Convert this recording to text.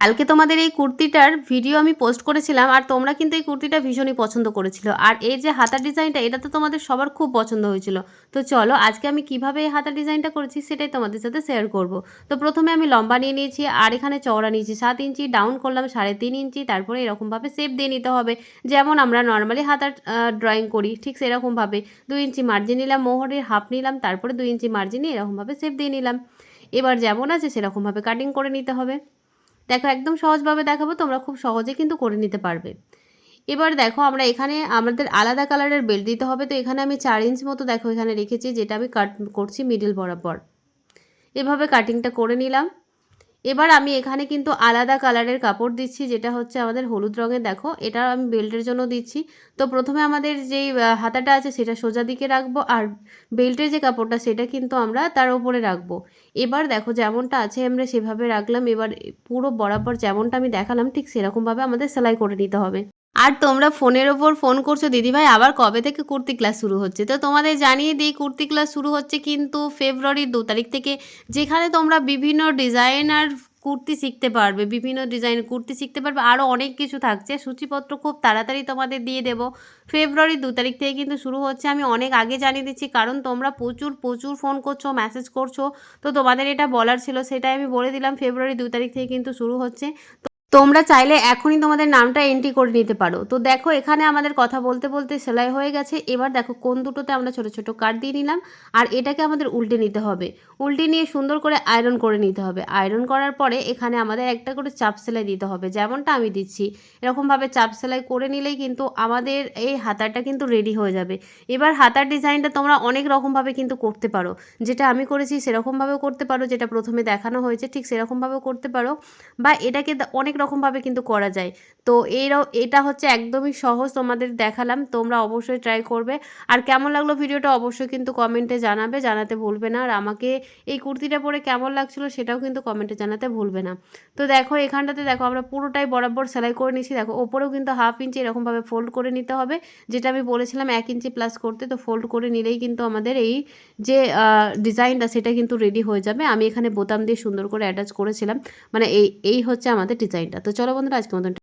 কালকে তোমাদের এই কুর্তিটার ভিডিও আমি পোস্ট করেছিলাম আর তোমরা কিন্তু এই কুর্তিটা ভীষণই পছন্দ করেছিল। আর এই যে হাতার ডিজাইনটা এটা তো তোমাদের সবার খুব পছন্দ হয়েছিল। তো চলো আজকে আমি কিভাবে এই হাতার ডিজাইনটা করেছি সেটাই তোমাদের সাথে শেয়ার করব। তো প্রথমে আমি লম্বা নিয়ে নিয়েছি আর এখানে চওড়া নিয়েছি 7 ইঞ্চি, ডাউন করলাম 3.5 ইঞ্চি, তারপরে এরকমভাবে শেপ দিয়ে নিতে হবে যেমন আমরা নর্মালি হাতার ড্রয়িং করি ঠিক সেরকমভাবে 2 ইঞ্চি মার্জিন নিলাম, মোহরের হাফ নিলাম, তারপরে 2 ইঞ্চি মার্জিন নিয়ে এরকমভাবে শেপ দিয়ে নিলাম। এবার যেমন আছে সেরকমভাবে কাটিং করে নিতে হবে। দেখো একদম সহজভাবে দেখাবো, তোমরা খুব সহজে কিন্তু করে নিতে পারবে। এবার দেখো আমরা এখানে আমাদের আলাদা কালারের বেল্ট দিতে হবে। তো এখানে আমি 4 ইঞ্চি মতো দেখো এখানে রেখেছি, যেটা আমি কাট করছি মিডিল বরাবর। এভাবে কাটিংটা করে নিলাম। এবার আমি এখানে কিন্তু আলাদা কালারের কাপড় দিচ্ছি, যেটা হচ্ছে আমাদের হলুদ রঙের। দেখো এটা আমি বেল্টের জন্য দিচ্ছি। তো প্রথমে আমাদের যেই হাতাটা আছে সেটা সোজা দিকে রাখবো আর বেল্টের যে কাপড়টা সেটা কিন্তু আমরা তার উপরে রাখবো। এবার দেখো যেমনটা আছে আমরা সেভাবে রাখলাম। এবার পুরো বরাবর যেমনটা আমি দেখালাম ঠিক সেরকমভাবে আমাদের সেলাই করে নিতে হবে। আর তোমরা ফোনের ওপর ফোন করছো দিদিভাই আবার কবে থেকে কুর্তি ক্লাস শুরু হচ্ছে। তো তোমাদের জানিয়ে দিই কুর্তি ক্লাস শুরু হচ্ছে কিন্তু ফেব্রুয়ারির 2 তারিখ থেকে, যেখানে তোমরা বিভিন্ন ডিজাইনার কুর্তি শিখতে পারবে, বিভিন্ন ডিজাইন কুর্তি শিখতে পারবে, আরও অনেক কিছু থাকছে। সূচিপত্র খুব তাড়াতাড়ি তোমাদের দিয়ে দেবো। ফেব্রুয়ারির 2 তারিখ থেকে কিন্তু শুরু হচ্ছে, আমি অনেক আগে জানিয়ে দিচ্ছি কারণ তোমরা প্রচুর প্রচুর ফোন করছো, মেসেজ করছো। তো তোমাদের এটা বলার ছিল, সেটাই আমি বলে দিলাম। ফেব্রুয়ারি 2 তারিখ থেকে কিন্তু শুরু হচ্ছে। তোমরা চাইলে এখনই তোমাদের নামটা এন্ট্রি করে নিতে পারো। তো দেখো এখানে আমাদের কথা বলতে বলতে সেলাই হয়ে গেছে। এবার দেখো কোন দুটোতে আমরা ছোট ছোট কাট দিয়ে নিলাম আর এটাকে আমাদের উল্টে নিতে হবে। উল্টে নিয়ে সুন্দর করে আয়রন করে নিতে হবে। আয়রন করার পরে এখানে আমাদের একটা করে চাপ সেলাই দিতে হবে, যেমনটা আমি দিচ্ছি এরকমভাবে চাপ সেলাই করে নিলেই কিন্তু আমাদের এই হাতাটা কিন্তু রেডি হয়ে যাবে। এবার হাতার ডিজাইনটা তোমরা অনেক রকমভাবে কিন্তু করতে পারো, যেটা আমি করেছি সেরকমভাবেও করতে পারো, যেটা প্রথমে দেখানো হয়েছে ঠিক সেরকমভাবেও করতে পারো, বা এটাকে অনেক রকমভাবে কিন্তু করা যায়। তো এটা হচ্ছে একদমই সহজ, তোমাদের দেখালাম, তোমরা অবশ্যই ট্রাই করবে। আর কেমন লাগলো ভিডিওটা অবশ্যই কিন্তু কমেন্টে জানাবে, জানাতে ভুলবে না। আর আমাকে এই কুর্তিটা পরে কেমন লাগছিলো সেটাও কিন্তু কমেন্টে জানাতে ভুলবে না। তো দেখো এখানটাতে দেখো আমরা পুরোটাই বরাবর সেলাই করে নিচ্ছি। দেখো ওপরেও কিন্তু 1/2 ইঞ্চি এরকমভাবে ফোল্ড করে নিতে হবে, যেটা আমি বলেছিলাম 1 ইঞ্চি প্লাস করতে। তো ফোল্ড করে নিলেই কিন্তু আমাদের এই যে ডিজাইনটা সেটা কিন্তু রেডি হয়ে যাবে। আমি এখানে বোতাম দিয়ে সুন্দর করে অ্যাটাচ করেছিলাম, মানে এই হচ্ছে আমাদের ডিজাইনটা। তো চলো বন্ধুরা আজকের মতন